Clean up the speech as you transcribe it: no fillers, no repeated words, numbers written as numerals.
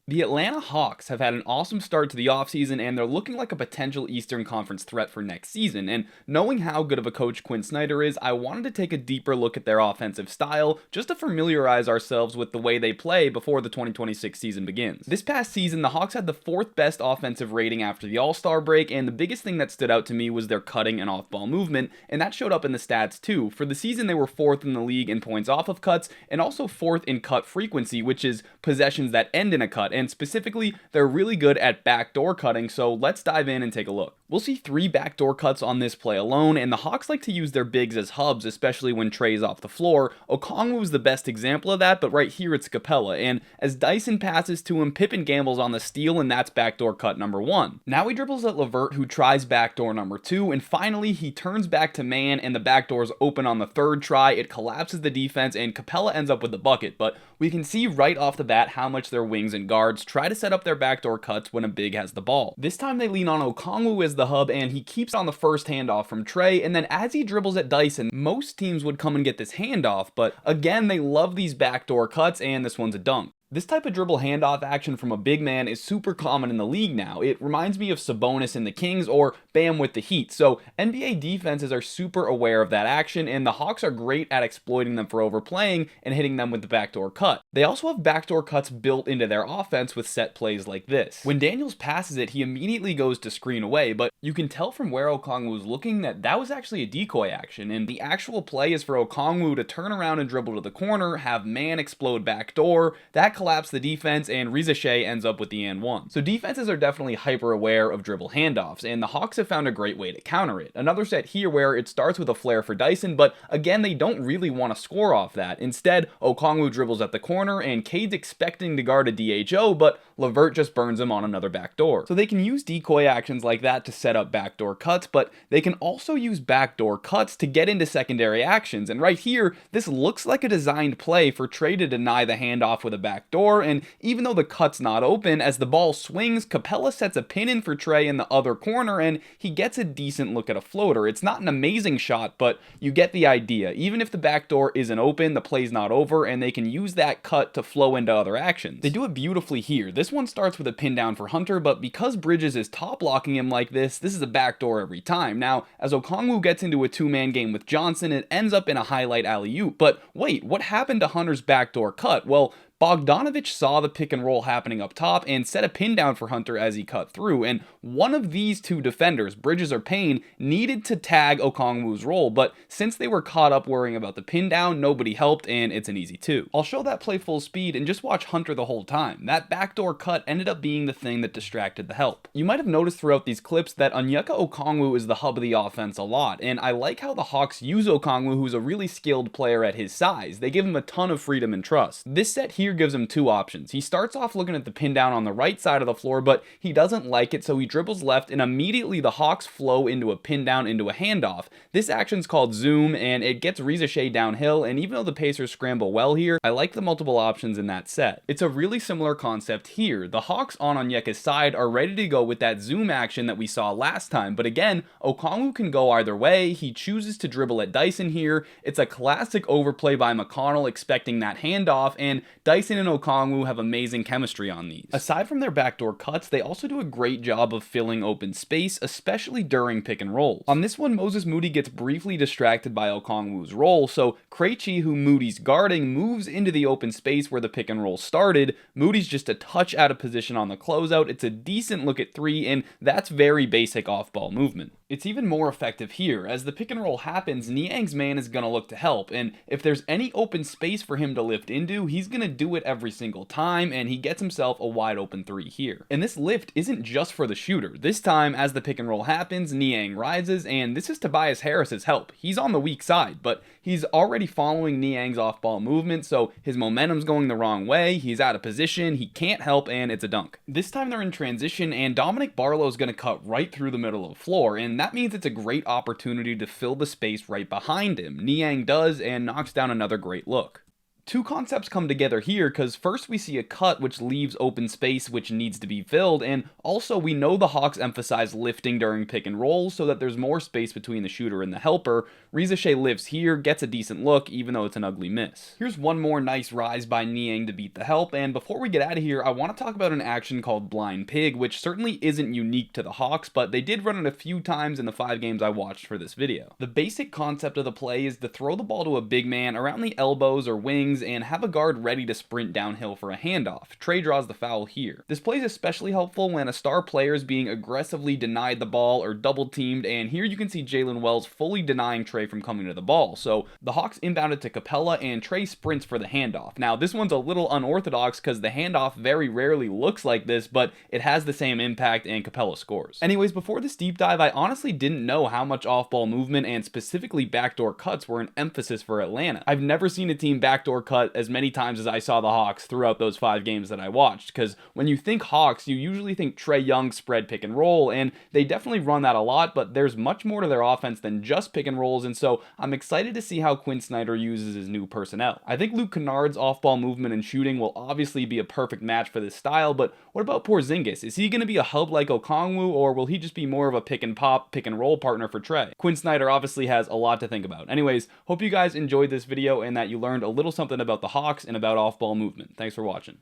The Atlanta Hawks have had an awesome start to the offseason, and they're looking like a potential Eastern Conference threat for next season. And knowing how good of a coach Quinn Snyder is, I wanted to take a deeper look at their offensive style just to familiarize ourselves with the way they play before the 2026 season begins. This past season, the Hawks had the fourth best offensive rating after the All-Star break, and the biggest thing that stood out to me was their cutting and off-ball movement, and that showed up in the stats too. For the season, they were fourth in the league in points off of cuts, and also fourth in cut frequency, which is possessions that end in a cut. And specifically, they're really good at backdoor cutting, so let's dive in and take a look. We'll see 3 backdoor cuts on this play alone, and the Hawks like to use their bigs as hubs, especially when Trey's off the floor. Okongwu is the best example of that, but right here it's Capella, and as Dyson passes to him, Pippen gambles on the steal, and that's backdoor cut number 1. Now he dribbles at LeVert, who tries backdoor number 2, and finally he turns back to man, and the backdoor is open on the 3rd try. It collapses the defense, and Capella ends up with the bucket, but we can see right off the bat how much their wings and guards try to set up their backdoor cuts when a big has the ball. This time they lean on Okongwu as the hub, and he keeps on the first handoff from Trey, and then as he dribbles at Dyson, most teams would come and get this handoff, but again, they love these backdoor cuts, and this one's a dunk. This type of dribble handoff action from a big man is super common in the league now. It reminds me of Sabonis in the Kings or Bam with the Heat. So NBA defenses are super aware of that action, and the Hawks are great at exploiting them for overplaying and hitting them with the backdoor cut. They also have backdoor cuts built into their offense with set plays like this. When Daniels passes it, he immediately goes to screen away, but you can tell from where Okongwu was looking that that was actually a decoy action, and the actual play is for Okongwu to turn around and dribble to the corner, have man explode backdoor, that collapse the defense, and Riza Shea ends up with the and 1. So defenses are definitely hyper aware of dribble handoffs, and the Hawks have found a great way to counter it. Another set here where it starts with a flare for Dyson, but again, they don't really want to score off that. Instead, Okongwu dribbles at the corner, and Cade's expecting to guard a DHO, but LeVert just burns him on another backdoor. So they can use decoy actions like that to set up backdoor cuts, but they can also use backdoor cuts to get into secondary actions. And right here, this looks like a designed play for Trey to deny the handoff with a backdoor, and even though the cut's not open, as the ball swings, Capella sets a pin in for Trey in the other corner, and he gets a decent look at a floater. It's not an amazing shot, but you get the idea. Even if the backdoor isn't open, the play's not over, and they can use that cut to flow into other actions. They do it beautifully here. This one starts with a pin down for Hunter, but because Bridges is top blocking him like this is a backdoor every time. Now, as Okongwu gets into a 2-man game with Johnson, it ends up in a highlight alley-oop. But wait, what happened to Hunter's backdoor cut? Well, Bogdanovich saw the pick and roll happening up top and set a pin down for Hunter as he cut through, and one of these two defenders, Bridges or Payne, needed to tag Okongwu's roll, but since they were caught up worrying about the pin down, nobody helped, and it's an easy 2. I'll show that play full speed and just watch Hunter the whole time. That backdoor cut ended up being the thing that distracted the help. You might have noticed throughout these clips that Onyeka Okongwu is the hub of the offense a lot, and I like how the Hawks use Okongwu, who's a really skilled player at his size. They give him a ton of freedom and trust. This set here gives him 2 options. He starts off looking at the pin down on the right side of the floor, but he doesn't like it, so he dribbles left, and immediately the Hawks flow into a pin down into a handoff. This action's called zoom, and it gets Riza Shea downhill, and even though the Pacers scramble well here, I like the multiple options in that set. It's a really similar concept here. The Hawks on Onyeka's side are ready to go with that zoom action that we saw last time, but again, Okongwu can go either way. He chooses to dribble at Dyson here. It's a classic overplay by McConnell expecting that handoff, and Dyson and Okongwu have amazing chemistry on these. Aside from their backdoor cuts, they also do a great job of filling open space, especially during pick and rolls. On this one, Moses Moody gets briefly distracted by Okongwu's roll, so Krejci, who Moody's guarding, moves into the open space where the pick and roll started. Moody's just a touch out of position on the closeout. It's a decent look at 3, and that's very basic off-ball movement. It's even more effective here. As the pick and roll happens, Niang's man is going to look to help, and if there's any open space for him to lift into, he's going to do it every single time, and he gets himself a wide open 3 here. And this lift isn't just for the shooter. This time, as the pick and roll happens, Niang rises, and this is Tobias Harris's help. He's on the weak side, but he's already following Niang's off-ball movement, so his momentum's going the wrong way, he's out of position, he can't help, and it's a dunk. This time they're in transition, and Dominic Barlow's going to cut right through the middle of the floor, and that means it's a great opportunity to fill the space right behind him. Niang does, and knocks down another great look. Two concepts come together here because first we see a cut which leaves open space which needs to be filled, and also we know the Hawks emphasize lifting during pick and rolls so that there's more space between the shooter and the helper. Riza Shea lifts here, gets a decent look even though it's an ugly miss. Here's one more nice rise by Niang to beat the help, and before we get out of here I want to talk about an action called Blind Pig, which certainly isn't unique to the Hawks, but they did run it a few times in the 5 games I watched for this video. The basic concept of the play is to throw the ball to a big man around the elbows or wings and have a guard ready to sprint downhill for a handoff. Trey draws the foul here. This play is especially helpful when a star player is being aggressively denied the ball or double teamed, and here you can see Jalen Wells fully denying Trey from coming to the ball. So the Hawks inbounded to Capella and Trey sprints for the handoff. Now this one's a little unorthodox because the handoff very rarely looks like this, but it has the same impact and Capella scores. Anyways, before this deep dive, I honestly didn't know how much off-ball movement and specifically backdoor cuts were an emphasis for Atlanta. I've never seen a team backdoor cut as many times as I saw the Hawks throughout those 5 games that I watched, because when you think Hawks, you usually think Trae Young spread pick and roll, and they definitely run that a lot, but there's much more to their offense than just pick and rolls, and so I'm excited to see how Quinn Snyder uses his new personnel. I think Luke Kennard's off-ball movement and shooting will obviously be a perfect match for this style, but what about Porzingis? Is he going to be a hub like Okongwu, or will he just be more of a pick and pop, pick and roll partner for Trae? Quinn Snyder obviously has a lot to think about. Anyways, hope you guys enjoyed this video and that you learned a little something about the Hawks and about off-ball movement. Thanks for watching.